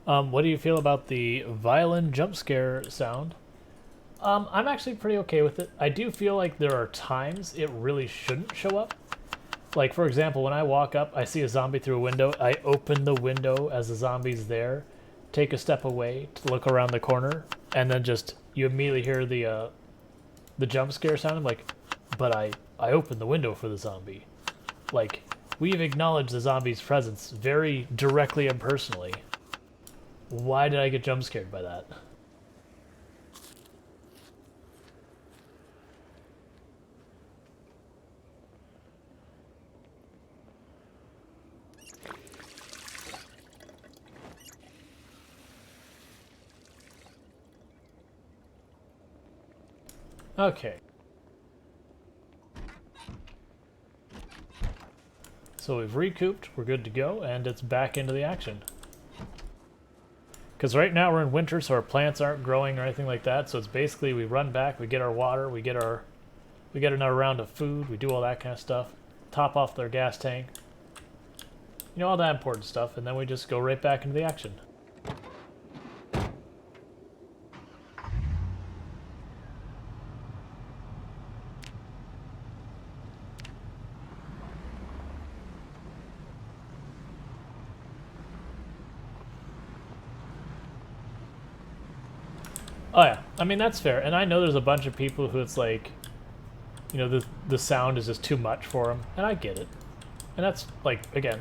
What do you feel about the violin jump scare sound? I'm actually pretty okay with it. I do feel like there are times it really shouldn't show up. Like, for example, when I walk up, I see a zombie through a window. I open the window as the zombie's there, take a step away to look around the corner, and then just you immediately hear the jump scare sound. I'm like, but I opened the window for the zombie. Like, we've acknowledged the zombie's presence very directly and personally. Why did I get jump scared by that? Okay. So we've recouped, we're good to go, and it's back into the action. Because right now we're in winter, so our plants aren't growing or anything like that, so it's basically we run back, we get our water, we get another round of food, we do all that kind of stuff, top off their gas tank, you know, all that important stuff, and then we just go right back into the action. Oh yeah, I mean that's fair, and I know there's a bunch of people who it's like, you know, the sound is just too much for them, and I get it, and that's like again.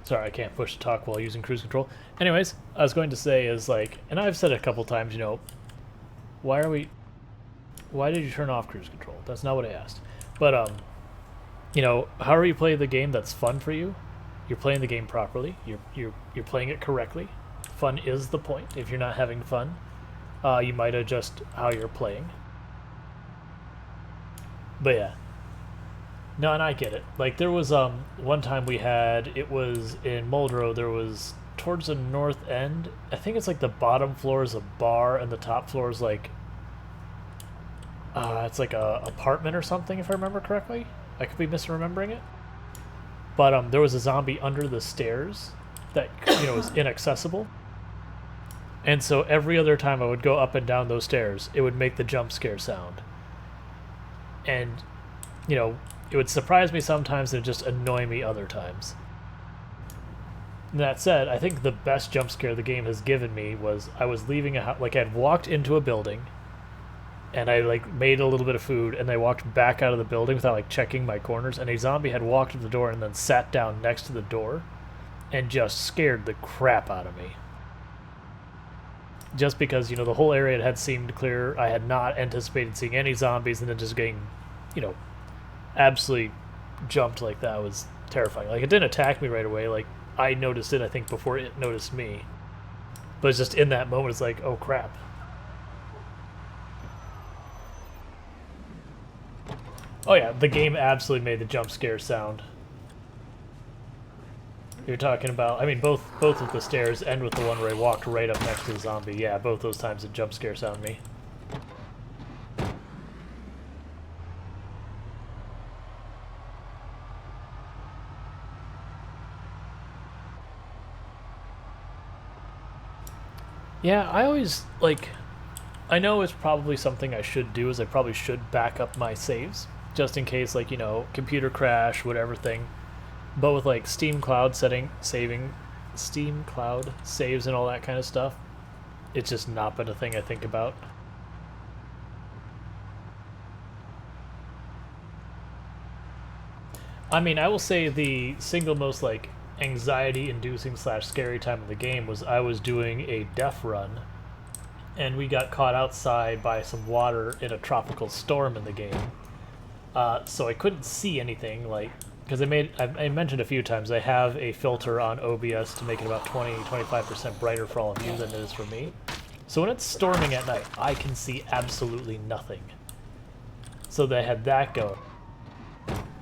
Sorry, I can't push to talk while using cruise control. Anyways, I was going to say is like, and I've said it a couple times, you know, why are we? Why did you turn off cruise control? That's not what I asked. But you know, however you play the game that's fun for you, you're playing the game properly. You're playing it correctly. Fun is the point. If you're not having fun, you might adjust how you're playing. But yeah, no, and I get it. Like there was one time we had it was in Muldrow. There was towards the north end. I think it's like the bottom floor is a bar and the top floor is like it's like a apartment or something if I remember correctly. I could be misremembering it. But there was a zombie under the stairs that you know was inaccessible. And so every other time I would go up and down those stairs, it would make the jump scare sound. And you know, it would surprise me sometimes and just annoy me other times. And that said, I think the best jump scare the game has given me was I was leaving a house, like I'd walked into a building, and I like made a little bit of food, and I walked back out of the building without like checking my corners, and a zombie had walked to the door and then sat down next to the door, and just scared the crap out of me. Just because you know the whole area had seemed clear, I had not anticipated seeing any zombies, and then just getting, you know, absolutely jumped like that was terrifying. Like it didn't attack me right away. Like I noticed it, I think, before it noticed me. But it's just in that moment, it's like, oh crap. Oh yeah, the game absolutely made the jump scare sound. You're talking about, I mean, both with the stairs and with the one where I walked right up next to the zombie. Yeah, both those times it jump scare sound me. Yeah, I always like. I know it's probably something I should do. Is I probably should back up my saves just in case, like you know, computer crash, whatever thing. But with like Steam Cloud setting, saving, Steam Cloud saves and all that kind of stuff, it's just not been a thing I think about. I mean, I will say the single most like anxiety-inducing slash scary time of the game was I was doing a def run, and we got caught outside by some water in a tropical storm in the game. So I couldn't see anything, like, because I mentioned a few times, I have a filter on OBS to make it about 20-25% brighter for all of you than it is for me. So when it's storming at night, I can see absolutely nothing. So they had that going.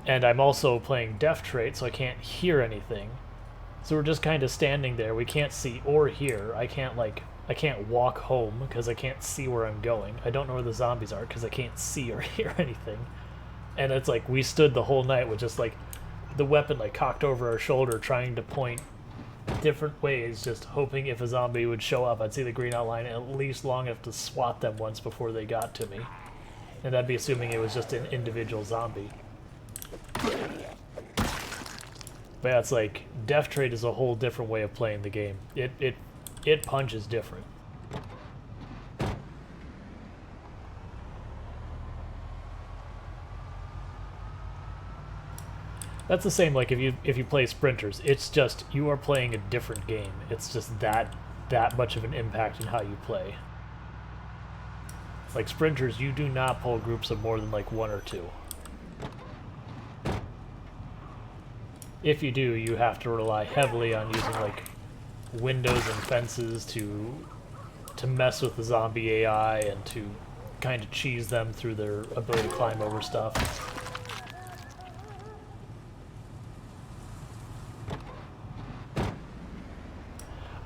And I'm also playing Deaf Trait, so I can't hear anything. So we're just kind of standing there. We can't see or hear. I can't walk home because I can't see where I'm going. I don't know where the zombies are because I can't see or hear anything. And it's like we stood the whole night with just like the weapon like cocked over our shoulder, trying to point different ways, just hoping if a zombie would show up, I'd see the green outline at least long enough to swat them once before they got to me. And that'd be assuming it was just an individual zombie. But yeah, it's like, Death Trade is a whole different way of playing the game. It punches different. That's the same like if you play Sprinters, it's just you are playing a different game. It's just that much of an impact in how you play. Like Sprinters, you do not pull groups of more than like 1 or 2. If you do, you have to rely heavily on using like windows and fences to mess with the zombie AI and to kind of cheese them through their ability to climb over stuff.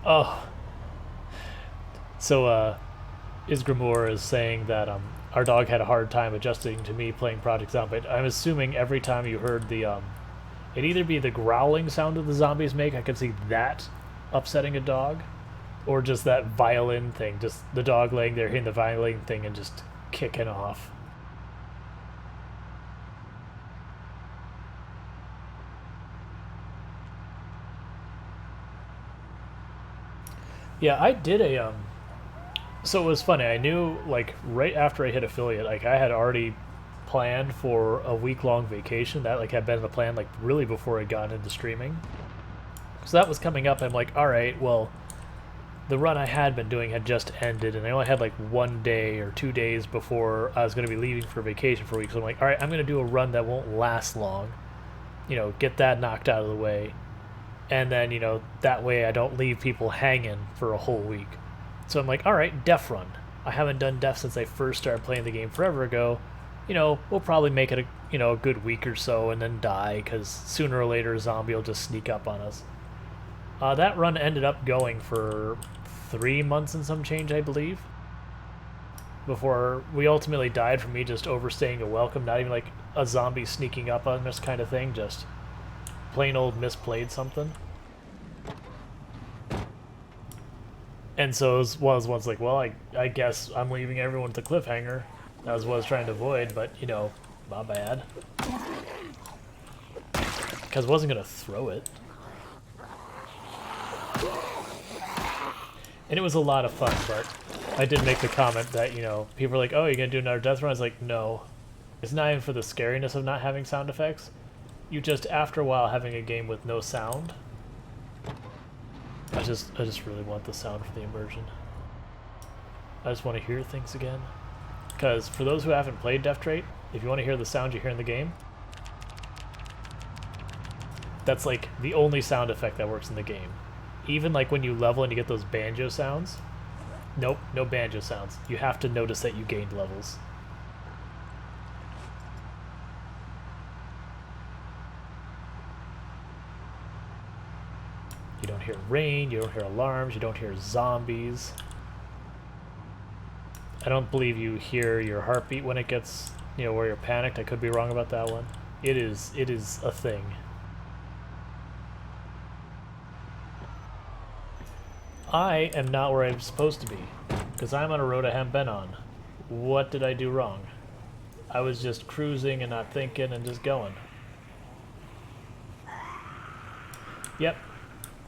Oh, so Isgrimor is saying that our dog had a hard time adjusting to me playing Project Zomboid. I'm assuming every time you heard the it'd either be the growling sound that the zombies make, I could see that upsetting a dog, or just that violin thing, just the dog laying there hearing the violin thing and just kicking off. Yeah, I did a so it was funny. I knew like right after I hit affiliate, like I had already planned for a week-long vacation. That like had been the plan like really before I got into streaming. So that was coming up. I'm like, all right, well, the run I had been doing had just ended, and I only had like 1 day or 2 days before I was going to be leaving for vacation for a week. So I'm like, all right, I'm going to do a run that won't last long. You know, get that knocked out of the way. And then, you know, that way I don't leave people hanging for a whole week. So I'm like, all right, Def Run. I haven't done Def since I first started playing the game forever ago. You know, we'll probably make it a good week or so and then die, because sooner or later a zombie will just sneak up on us. That run ended up going for 3 months and some change, I believe. Before we ultimately died from me just overstaying a welcome, not even like a zombie sneaking up on us kind of thing, just plain old misplayed something. And so it was once like, well, I guess I'm leaving everyone at the cliffhanger. That was what I was trying to avoid, but, you know, not bad. Because I wasn't going to throw it. And it was a lot of fun, but I did make the comment that, you know, people are like, oh, you're going to do another death run? I was like, no. It's not even for the scariness of not having sound effects. You just, after a while, having a game with no sound, I just really want the sound for the immersion. I just want to hear things again. Because for those who haven't played Death Trade, if you want to hear the sound you hear in the game, that's like the only sound effect that works in the game. Even like when you level and you get those banjo sounds, nope, no banjo sounds. You have to notice that you gained levels. You don't hear rain, you don't hear alarms, you don't hear zombies. I don't believe you hear your heartbeat when it gets, you know, where you're panicked. I could be wrong about that one. It is a thing. I am not where I'm supposed to be, because I'm on a road I haven't been on. What did I do wrong? I was just cruising and not thinking and just going. Yep.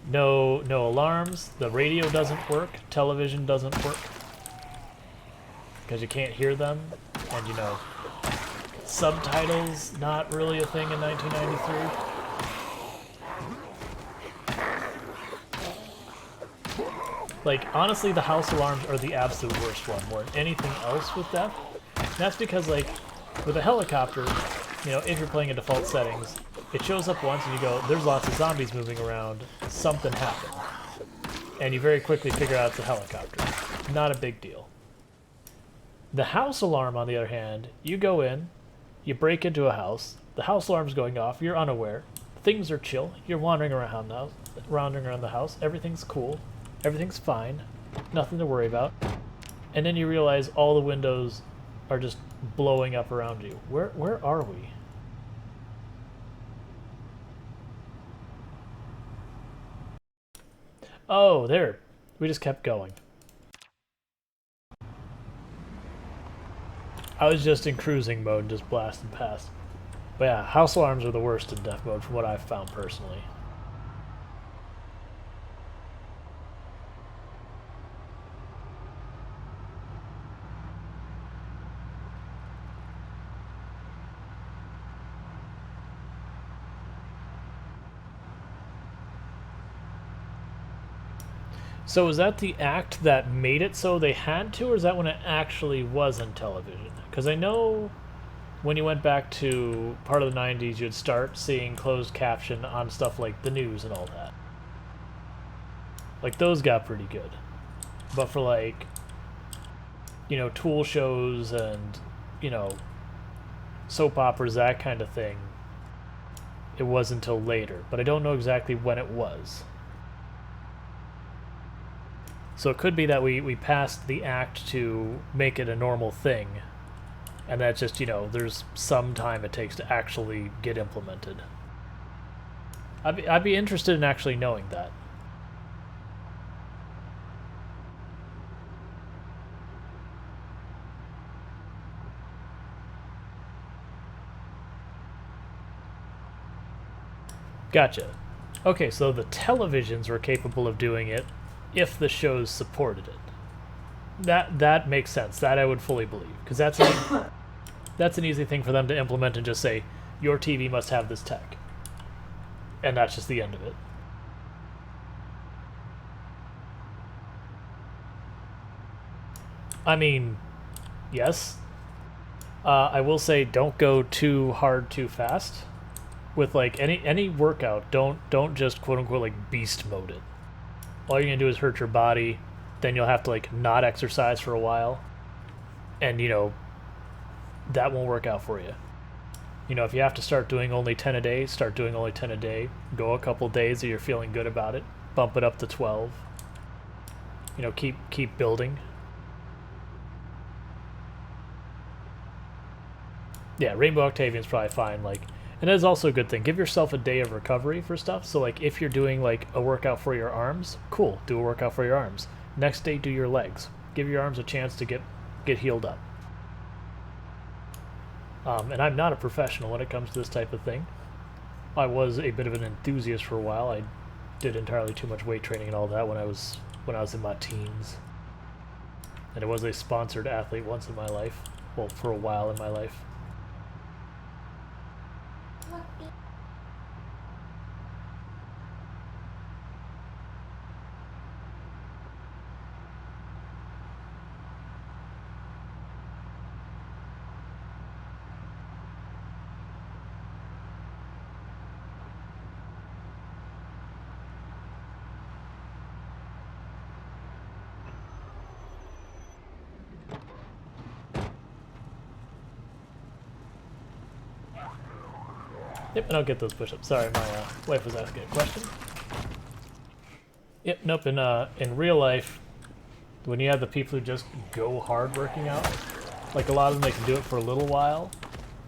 No alarms. The radio doesn't work. Television doesn't work. Because you can't hear them. And, you know, subtitles, not really a thing in 1993. Like, honestly, the house alarms are the absolute worst one, more than anything else with that. And that's because, like, with a helicopter, you know, if you're playing in default settings, it shows up once and you go, there's lots of zombies moving around, something happened. And you very quickly figure out it's a helicopter. Not a big deal. The house alarm, on the other hand, you go in, you break into a house, the house alarm's going off, you're unaware, things are chill, you're wandering around the house, everything's cool. Everything's fine, nothing to worry about, and then you realize all the windows are just blowing up around you. Where are we? Oh, there. We just kept going. I was just in cruising mode and just blasting past. But yeah, house alarms are the worst in death mode from what I've found personally. So is that the act that made it so they had to, or is that when it actually was on television? Because I know when you went back to part of the 90s, you'd start seeing closed caption on stuff like the news and all that. Like, those got pretty good. But for, like, you know, tool shows and, you know, soap operas, that kind of thing, it wasn't until later. But I don't know exactly when it was. So it could be that we passed the act to make it a normal thing, and that's just, you know, there's some time it takes to actually get implemented. I'd be interested in actually knowing that. Gotcha. Okay, so the televisions were capable of doing it if the shows supported it. That makes sense. That I would fully believe, because that's an easy thing for them to implement and just say, your TV must have this tech. And that's just the end of it. I mean, yes. I will say, don't go too hard too fast. With like any workout, don't just quote unquote like beast mode it. All you're gonna do is hurt your body. Then you'll have to like not exercise for a while, and you know that won't work out for you. You know, if you have to start doing only 10 a day, start doing only 10 a day. Go a couple days that you're feeling good about it. Bump it up to 12. You know, keep building. Yeah, Rainbow Octavian's probably fine. Like, and that is also a good thing. Give yourself a day of recovery for stuff. So like if you're doing like a workout for your arms, cool, do a workout for your arms. Next day, do your legs. Give your arms a chance to get healed up. And I'm not a professional when it comes to this type of thing. I was a bit of an enthusiast for a while. I did entirely too much weight training and all that when I was in my teens. And I was a sponsored athlete once in my life. Well, for a while in my life. Yep, and I'll get those push-ups. Sorry, my wife was asking a question. Yep, nope, in real life, when you have the people who just go hard working out, like a lot of them, they can do it for a little while,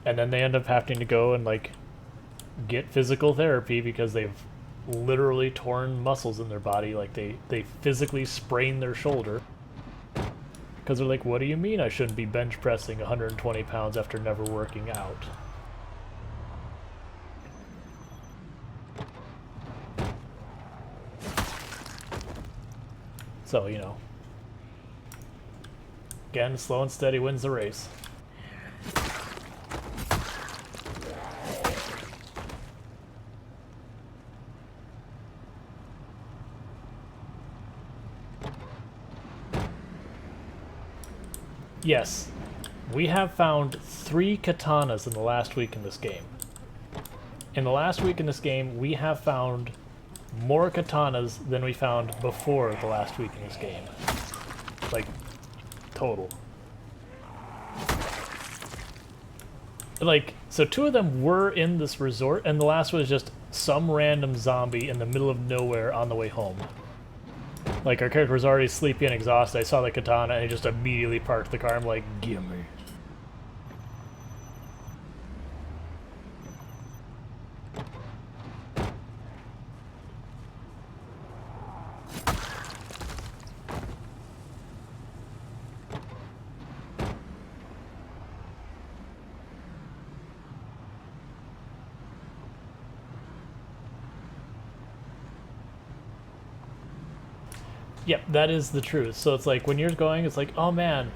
and then they end up having to go and, like, get physical therapy because they've literally torn muscles in their body, like they physically sprained their shoulder. Because they're like, what do you mean I shouldn't be bench pressing 120 pounds after never working out? So, you know, again, slow and steady wins the race. Yes, we have found 3 katanas in the last week in this game. In the last week in this game, we have found more katanas than we found before the last week in this game. Like, total. Like, so 2 of them were in this resort, and the last was just some random zombie in the middle of nowhere on the way home. Like, our character was already sleepy and exhausted. I saw the katana, and he just immediately parked the car. I'm like, gimme. Yep, that is the truth. So it's like when you're going, it's like, oh man,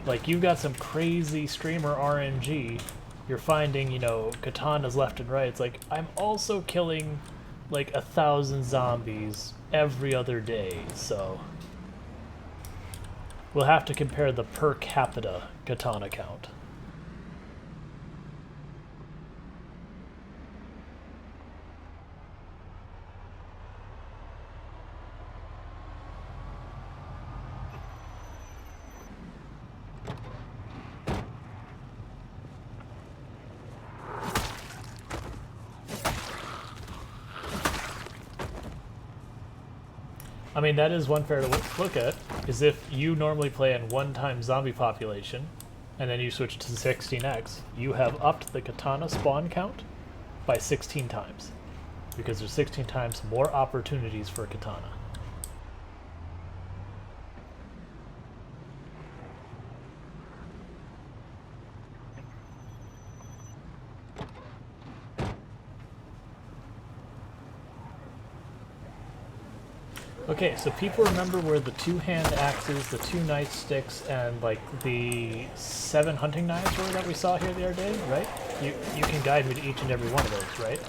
like you've got some crazy streamer RNG. You're finding, you know, katanas left and right. It's like I'm also killing like 1,000 zombies every other day. So we'll have to compare the per capita katana count. I mean, that is one fair to look at, is if you normally play in one-time zombie population, and then you switch to 16x, you have upped the katana spawn count by 16 times. Because there's 16 times more opportunities for a katana. Okay, so people remember where the 2-hand axes, the 2 knife sticks, and like the 7 hunting knives were that we saw here the other day, right? You can guide me to each and every one of those, right?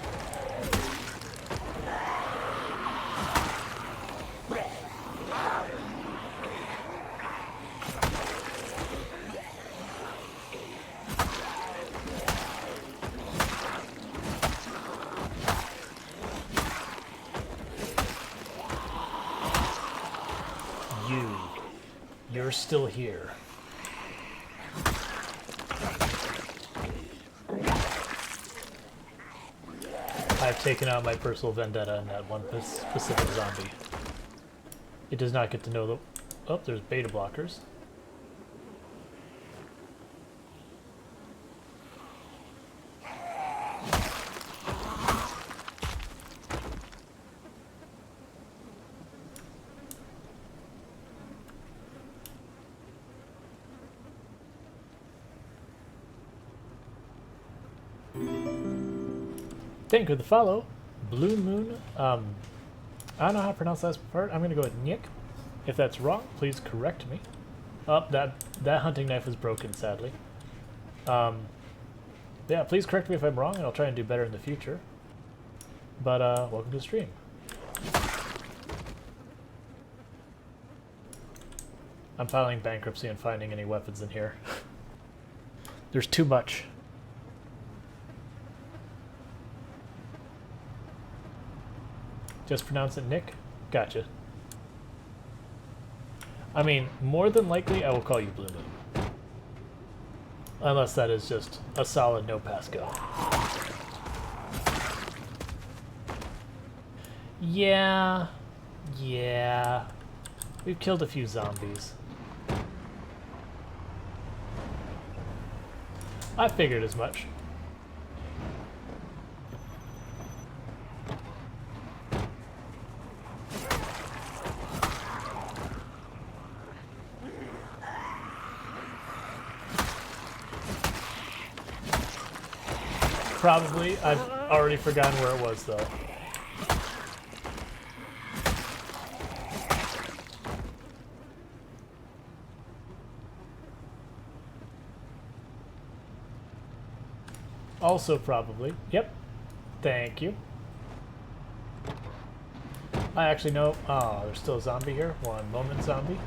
You're still here. I've taken out my personal vendetta in that one specific zombie. It does not get to know the... Oh, there's beta blockers. Thank you for the follow. Blue Moon. I don't know how to pronounce that part. I'm going to go with Nick. If that's wrong, please correct me. Oh, that hunting knife is broken, sadly. Yeah, please correct me if I'm wrong, and I'll try and do better in the future. But, welcome to the stream. I'm filing bankruptcy and finding any weapons in here. There's too much. Just pronounce it Nick? Gotcha. I mean, more than likely I will call you Blue Moon. Unless that is just a solid no pass go. Yeah. We've killed a few zombies. I figured as much. Probably. I've already forgotten where it was, though. Also probably. Yep. Thank you. I actually know... Oh, there's still a zombie here. One moment, zombie.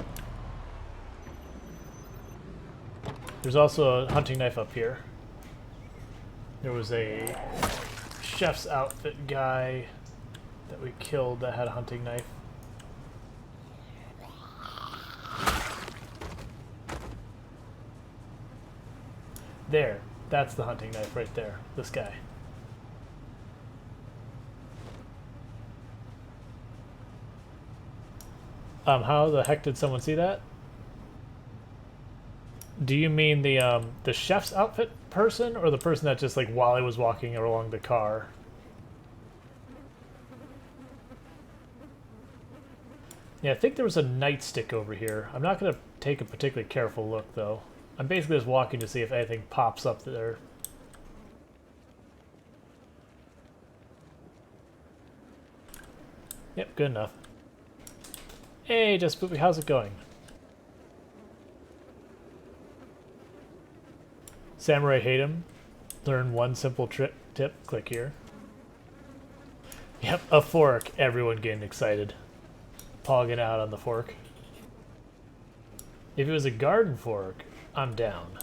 There's also a hunting knife up here. There was a chef's outfit guy that we killed that had a hunting knife. There. That's the hunting knife right there. This guy. How the heck did someone see that? Do you mean the chef's outfit person, or the person that just, like, while I was walking along the car? Yeah, I think there was a nightstick over here. I'm not going to take a particularly careful look, though. I'm basically just walking to see if anything pops up there. Yep, good enough. Hey, Just Spoopy, how's it going? Samurai hate him. Learn one simple tip. Click here. Yep, a fork. Everyone getting excited. Pogging out on the fork. If it was a garden fork, I'm down.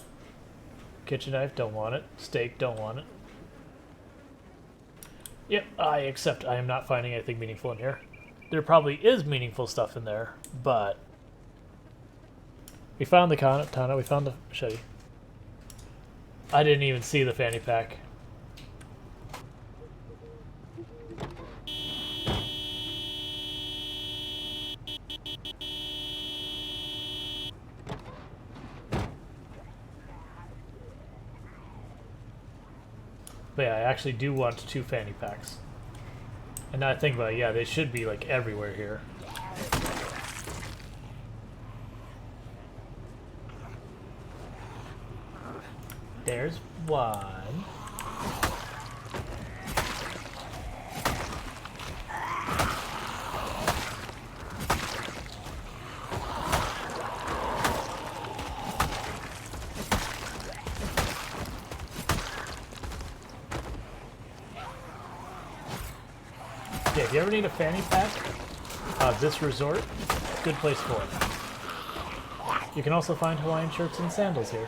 Kitchen knife, don't want it. Steak, don't want it. Yep, I accept. I am not finding anything meaningful in here. There probably is meaningful stuff in there, but... We found the katana, we found the machete. I didn't even see the fanny pack. But yeah, I actually do want 2 fanny packs. And now I think about it, yeah, they should be like everywhere here. There's one. Yeah, if you ever need a fanny pack, this resort, good place for it. You can also find Hawaiian shirts and sandals here.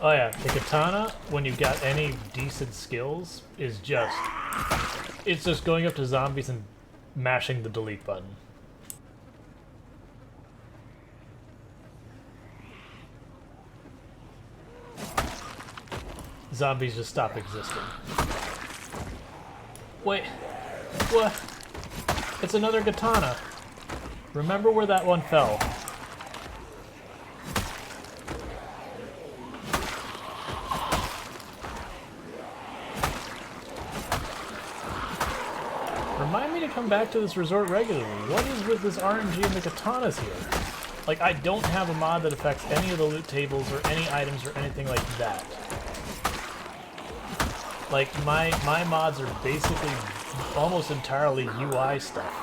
Oh yeah, the katana, when you've got any decent skills, is just... It's just going up to zombies and mashing the delete button. Zombies just stop existing. Wait, what? It's another katana. Remember where that one fell. Remind me to come back to this resort regularly. What is with this RNG and the katanas here? Like, I don't have a mod that affects any of the loot tables or any items or anything like that. Like, my mods are basically almost entirely UI stuff.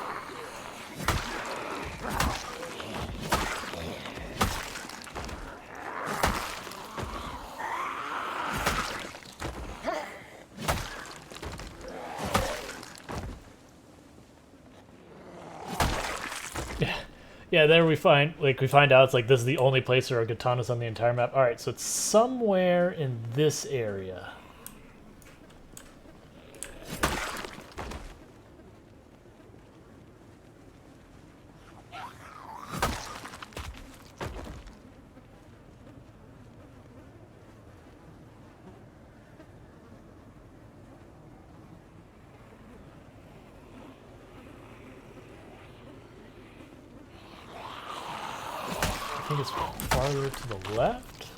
Yeah, there we find out it's like this is the only place there are katanas on the entire map. Alright, so it's somewhere in this area. I think it's farther to the left.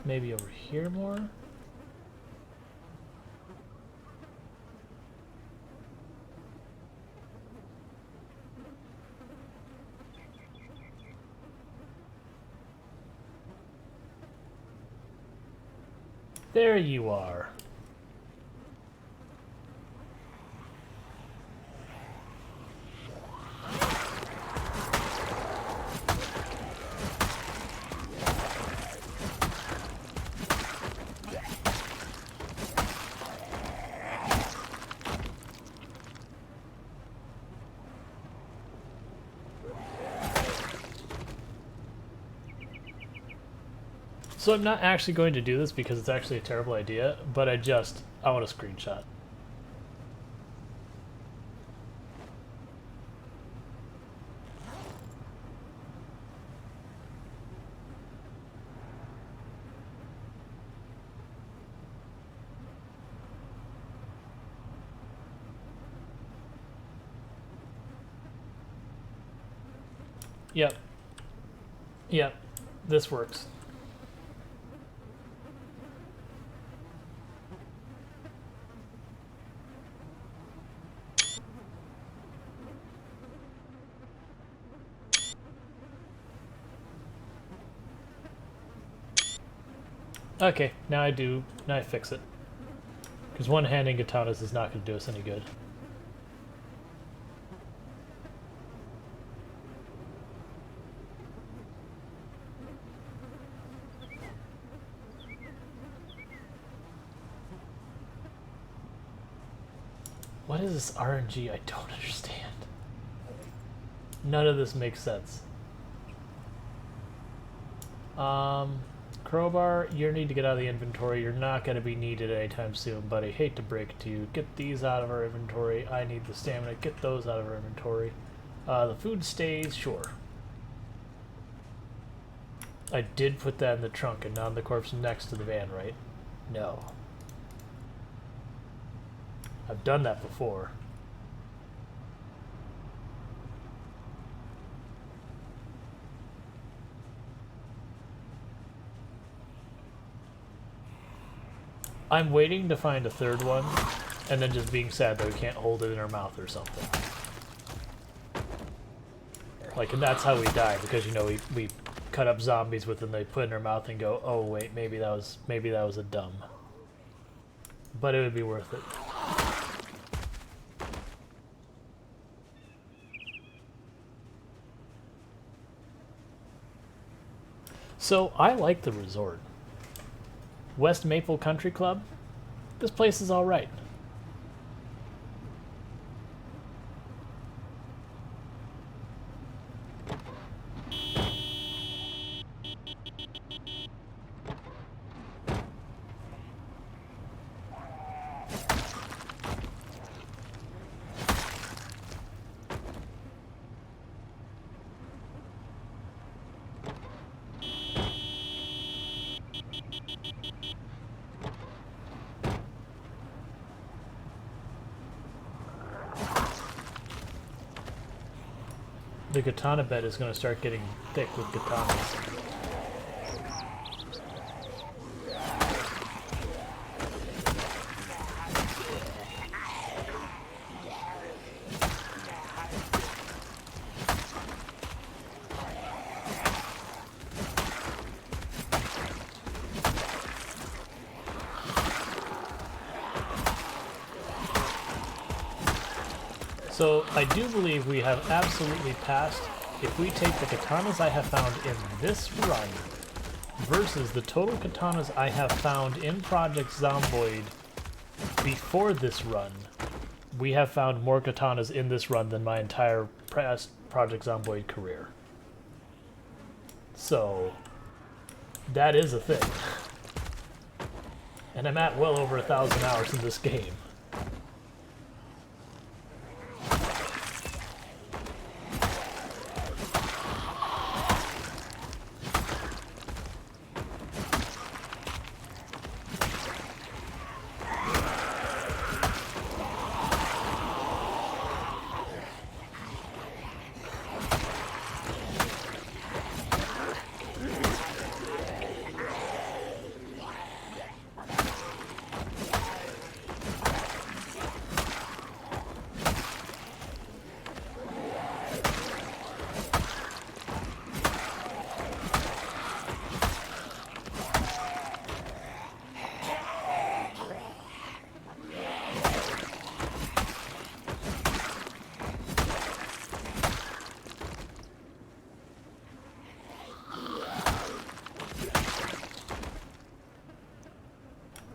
Maybe over here more. There you are. So I'm not actually going to do this because it's actually a terrible idea, but I want a screenshot. Yep. Yep. This works. Okay, now I fix it. Because one-handing katanas is not going to do us any good. What is this RNG? I don't understand. None of this makes sense. Crowbar, you need to get out of the inventory. You're not going to be needed anytime soon, but I hate to break it to you. Get these out of our inventory. I need the stamina. Get those out of our inventory. The food stays, sure. I did put that in the trunk and not in the corpse next to the van, right? No. I've done that before. I'm waiting to find a third one, and then just being sad that we can't hold it in our mouth or something. Like, and that's how we die, because, you know, we cut up zombies with them, they put it in our mouth and go, oh wait, maybe that was a dumb. But it would be worth it. So, I like the resort. West Maple Country Club? This place is alright. The katana bed is going to start getting thick with katanas. So I do believe we have absolutely passed. If we take the katanas I have found in this run versus the total katanas I have found in Project Zomboid before this run, we have found more katanas in this run than my entire past Project Zomboid career. So that is a thing. And I'm at well over 1,000 hours in this game.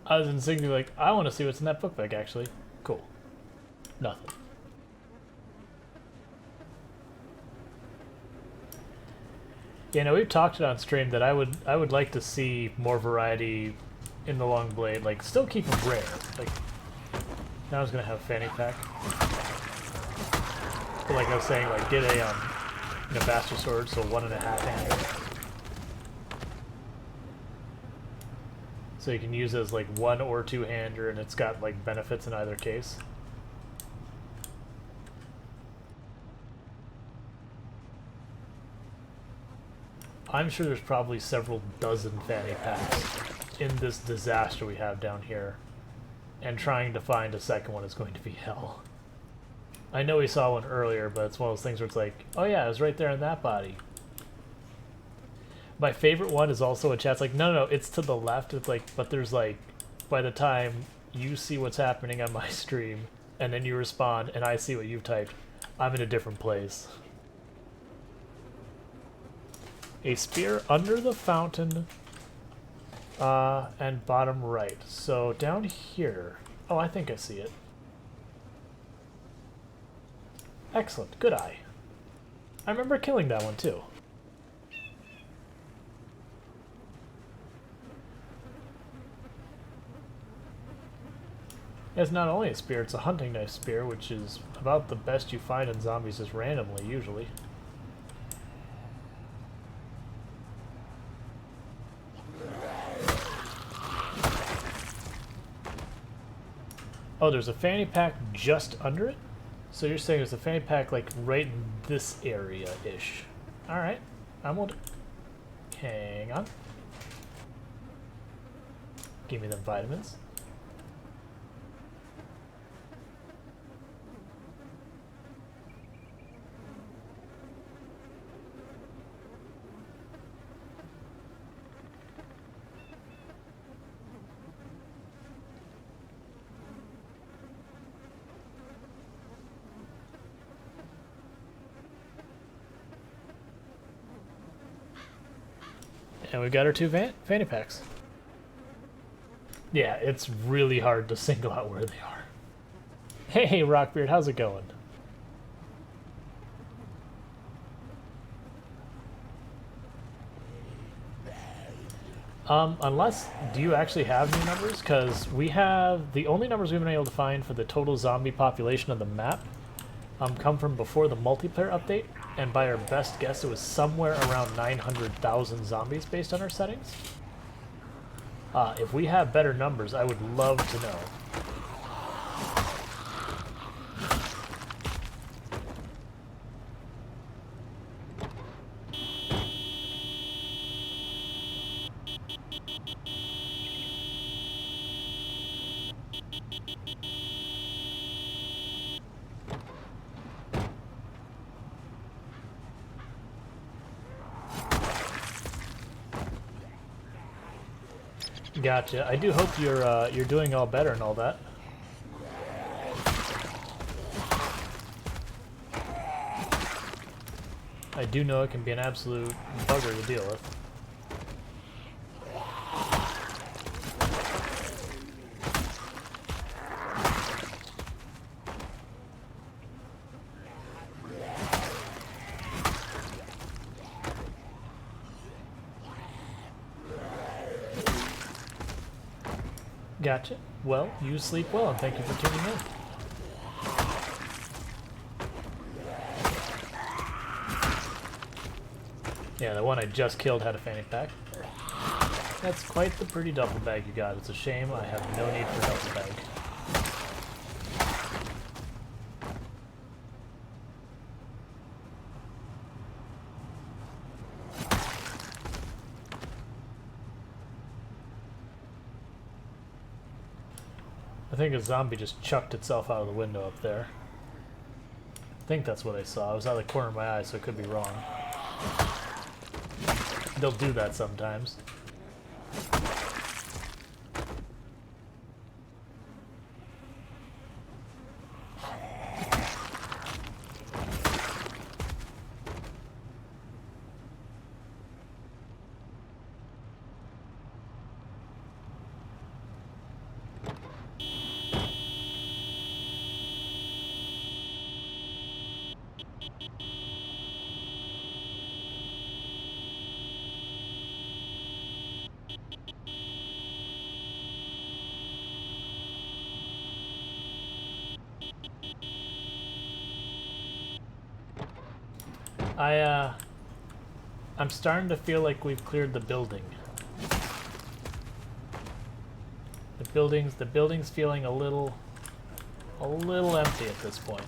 I was instinctively like, I want to see what's in that book bag, actually. Cool. Nothing. Yeah, no, we've talked it on stream that I would like to see more variety in the long blade. Like, still keep them rare. Like, now I was gonna have fanny pack. But like I was saying, like get a bastard sword, so 1.5 hander. So you can use it as like 1 or 2 hander, and it's got like benefits in either case. I'm sure there's probably several dozen fanny packs in this disaster we have down here, and trying to find a second one is going to be hell. I know we saw one earlier, but it's one of those things where it's like, oh yeah, it was right there in that body. My favorite one is also a chat's like, no, it's to the left. It's like, but there's like, by the time you see what's happening on my stream, and then you respond, and I see what you've typed, I'm in a different place. A spear under the fountain, and bottom right. So down here, oh, I think I see it. Excellent, good eye. I remember killing that one too. It's not only a spear, it's a hunting knife spear, which is about the best you find in zombies just randomly, usually. Oh, there's a fanny pack just under it? So you're saying there's a fanny pack like right in this area-ish. Alright, I'm on. Hang on. Give me them vitamins. And we've got our 2 fanny packs. Yeah, it's really hard to single out where they are. Hey, Rockbeard, how's it going? Unless, do you actually have new numbers? Because we have, the only numbers we've been able to find for the total zombie population of the map come from before the multiplayer update, and by our best guess, it was somewhere around 900,000 zombies based on our settings. If we have better numbers, I would love to know. Gotcha. I do hope you're doing all better and all that. I do know it can be an absolute bugger to deal with. Gotcha. Well, you sleep well, and thank you for tuning in. Yeah, the one I just killed had a fanny pack. That's quite the pretty duffel bag you got. It's a shame I have no need for duffel bag. I think a zombie just chucked itself out of the window up there. I think that's what I saw. I was out of the corner of my eye, so it could be wrong. They'll do that sometimes. I'm starting to feel like we've cleared the building. The building's feeling a little empty at this point.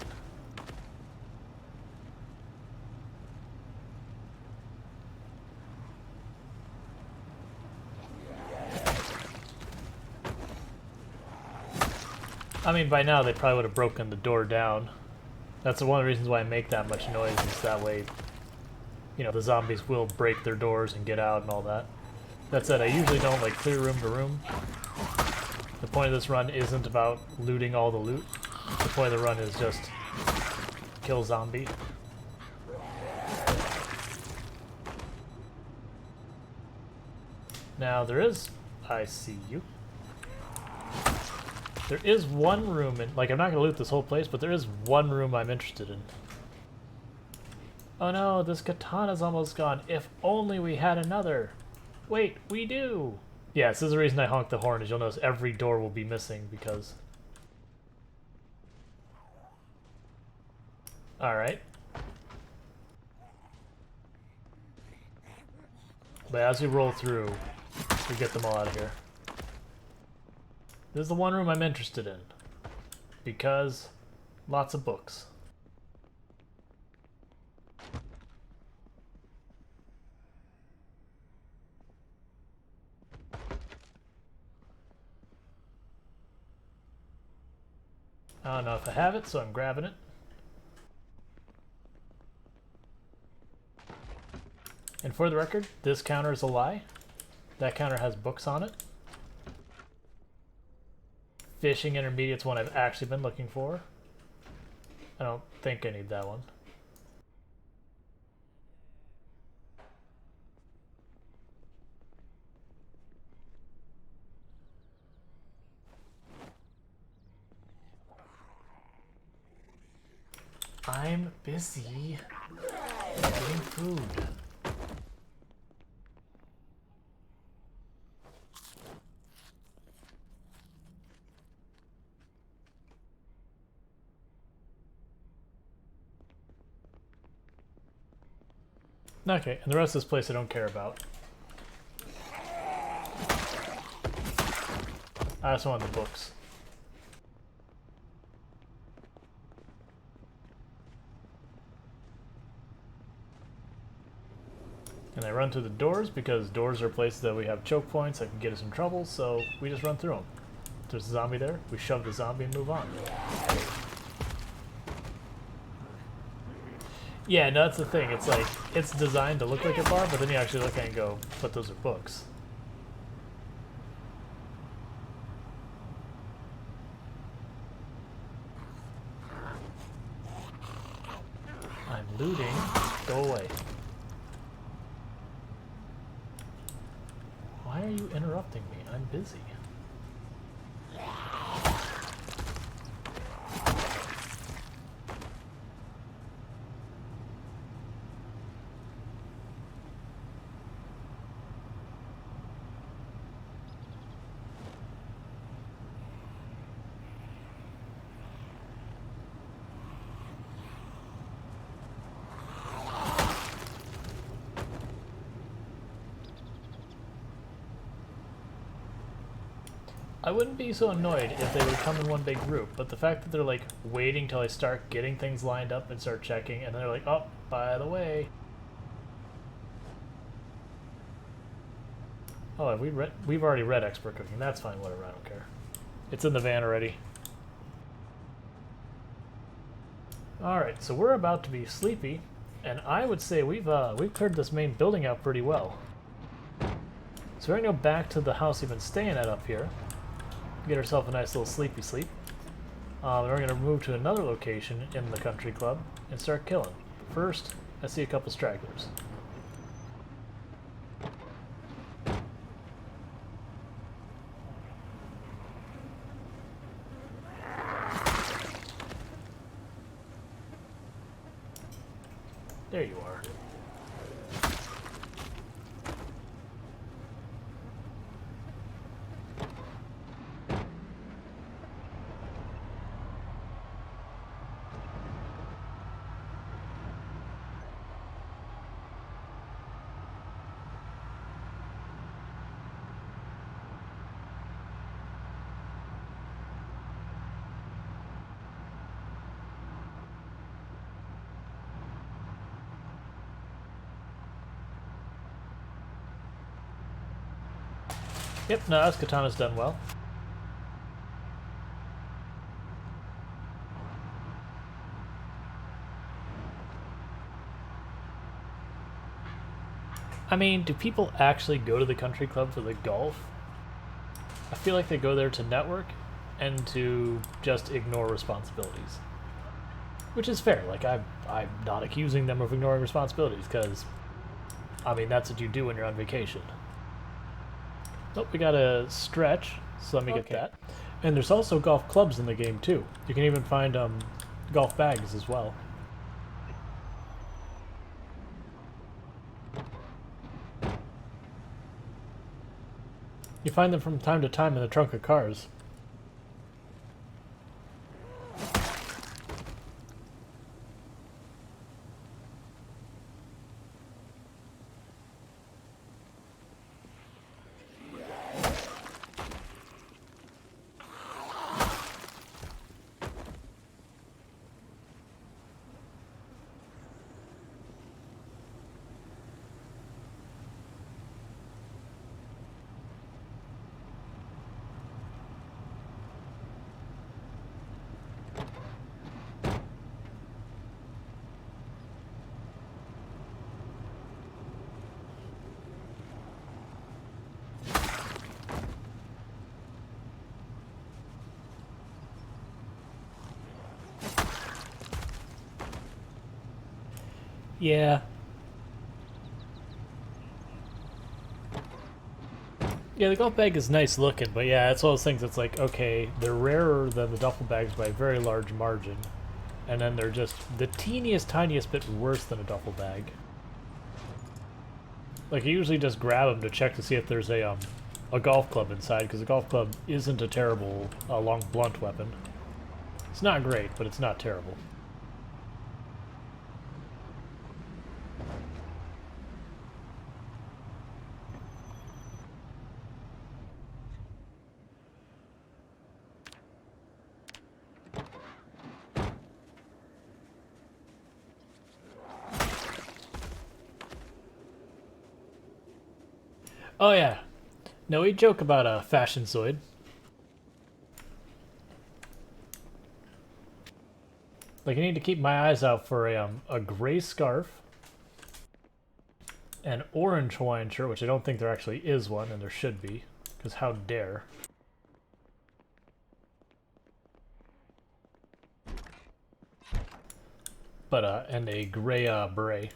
I mean, by now they probably would have broken the door down. That's one of the reasons why I make that much noise, is that way, you know, the zombies will break their doors and get out and all that. That said, I usually don't like clear room to room. The point of this run isn't about looting all the loot. The point of the run is just kill zombie. Now there is... I see you. There is one room in... Like, I'm not going to loot this whole place, but there is one room I'm interested in. Oh no, this katana's almost gone. If only we had another. Wait, we do! Yeah, this is the reason I honk the horn, is you'll notice every door will be missing, because... Alright. But as we roll through, we get them all out of here. This is the one room I'm interested in, because lots of books. I don't know if I have it, so I'm grabbing it. And for the record, this counter is a lie. That counter has books on it. Fishing Intermediate's one I've actually been looking for. I don't think I need that one. I'm busy getting food. Okay, and the rest of this place I don't care about. I just want the books. And I run through the doors because doors are places that we have choke points that can get us in trouble, so we just run through them. If there's a zombie there, we shove the zombie and move on. Yeah, no, that's the thing. It's like, it's designed to look like a bar, but then you actually look at it and go, but those are books. I'm looting. Go away. Why are you interrupting me? I'm busy. I wouldn't be so annoyed if they would come in one big group, but the fact that they're like waiting till I start getting things lined up and start checking, and then they're like, oh, by the way. Oh, have we've already read Expert Cooking. That's fine, whatever, I don't care. It's in the van already. Alright, so we're about to be sleepy, and I would say we've cleared this main building out pretty well. So we're gonna go back to the house we've been staying at up here. Get ourselves a nice little sleepy sleep. We're going to move to another location in the country club and start killing. But first, I see a couple stragglers. There you are. Yep, no, this katana's done well. I mean, do people actually go to the country club for the golf? I feel like they go there to network and to just ignore responsibilities. Which is fair. Like, I'm not accusing them of ignoring responsibilities, because, I mean, that's what you do when you're on vacation. Oh, we got a stretch, so let me get that. And there's also golf clubs in the game, too. You can even find golf bags as well. You find them from time to time in the trunk of cars. Yeah. Yeah, the golf bag is nice looking, but yeah, it's one of those things that's like, okay, they're rarer than the duffel bags by a very large margin. And then they're just the teeniest, tiniest bit worse than a duffel bag. Like, you usually just grab them to check to see if there's a golf club inside, because a golf club isn't a terrible long blunt weapon. It's not great, but it's not terrible. Oh yeah. No, we joke about a fashion Zoid. Like, I need to keep my eyes out for a gray scarf, an orange Hawaiian shirt, which I don't think there actually is one, and there should be, because how dare. But, and a gray beret.